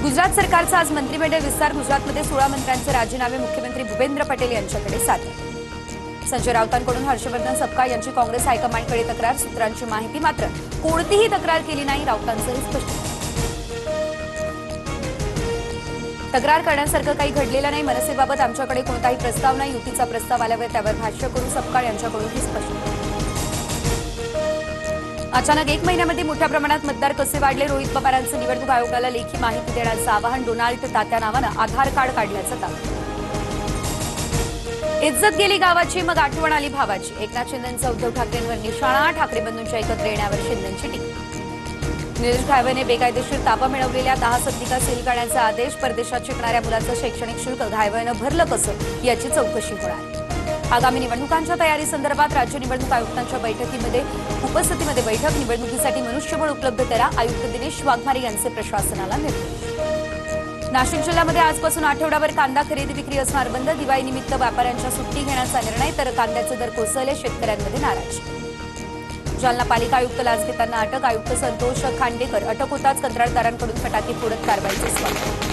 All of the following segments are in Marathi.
गुजरात सरकारचा आज मंत्रिमंडळ विस्तार। गुजरातमध्ये 16 मंत्र्यांचे राजीनामे मुख्यमंत्री भूपेंद्र पटेल यांच्याकडे सादर। संजय राऊतांकडून हर्षवर्धन सपकाळ यांची काँग्रेस हायकमांडकडे तक्रार। सूत्रांची माहिती, मात्र कोणतीही तक्रार केली नाही। राऊतांचंही स्पष्टीकरण, तक्रार करण्यासारखं काही घडलेलं नाही। मनसेबाबत आमच्याकडे कोणताही प्रस्ताव नाही। युतीचा प्रस्ताव आल्यावर त्यावर भाष्य करू। सपकाळ यांच्याकडूनही स्पष्टीकरण। अचानक 1 महिन्यामध्ये मोठ्या प्रमाणात मतदार कसे वाढले? रोहित पवारांचं निवडणूक आयोगाला लेखी माहिती देण्याचं आवाहन। डोनाल्ड तात्या नावानं आधार कार्ड काढल्याचं दावा। इज्जत गेली गावाची, मग आठवण आली भावाची। एकनाथ शिंदेंचा उद्धव ठाकरेंवर निशाणा। ठाकरे बंधूंच्या एकत्र येण्यावर शिंदेंची टीका। निलेश घायवने बेकायदेशीर ताबा मिळवलेल्या 10 सदनिका सील करण्याचा आदेश। परदेशात शिकणाऱ्या मुलाचं शैक्षणिक शुल्क घायवनं भरलं कसं, याची चौकशी होणार। आगामी निवडणुकांच्या तयारीसंदर्भात राज्य निवडणूक आयुक्तांच्या उपस्थितीमध्ये बैठक। निवडणुकीसाठी मनुष्यबळ उपलब्ध करा, आयुक्त दिनेश वाघमारे यांचे प्रशासनाला निर्देश। नाशिक जिल्ह्यामध्ये आजपासून आठवड्याभर कांदा खरेदी विक्री असणार बंद। दिवाळीनिमित्त व्यापाऱ्यांच्या सुट्टी घेण्याचा निर्णय, तर कांद्याचे दर कोसळले, शेतकऱ्यांमध्ये नाराजी। जालना पालिका आयुक्त लाच घेताना अटक। आयुक्त संतोष खांडेकर अटक होताच कंत्राटदारांकडून फटाके फोडत कारवाईचे स्वागत।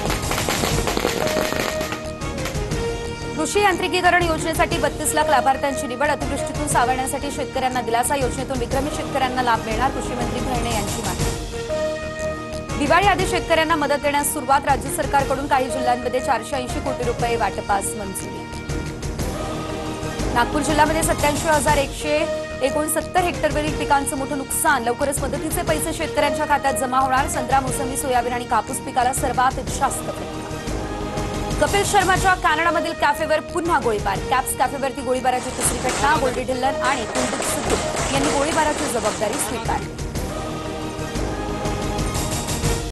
कृषी यांत्रिकीकरण योजनेसाठी 32 लाख लाभार्थ्यांची निवड। अतिवृष्टीतून सावरण्यासाठी शेतकऱ्यांना दिलासा। योजनेतून विक्रमी शेतकऱ्यांना लाभ मिळणार। कृषी मंत्री भरणे यांची माहिती। दिवाळी आधी शेतकऱ्यांना मदत देण्यास सुरुवात। राज्य सरकारकडून काही जिल्ह्यांमध्ये 480 कोटी रुपये वाटपास मंजुरी। नागपूर जिल्ह्यामध्ये 87,169 हेक्टरवरील पिकांचं मोठं नुकसान। लवकरच मदतीचे पैसे शेतकऱ्यांच्या खात्यात जमा होणार। संत्रा, मोसंबी, सोयाबीन आणि कापूस पिकाला सर्वात जास्त फटका। कपिल शर्माच्या कॅनडामधील कॅफेवर पुन्हा गोळीबार। कॅप्स कॅफेवरती गोळीबाराची तिसरी घटना। गोल्डी ढिल्लन आणि कुलदीप सिद्धू यांनी गोळीबाराची जबाबदारी स्वीकारली।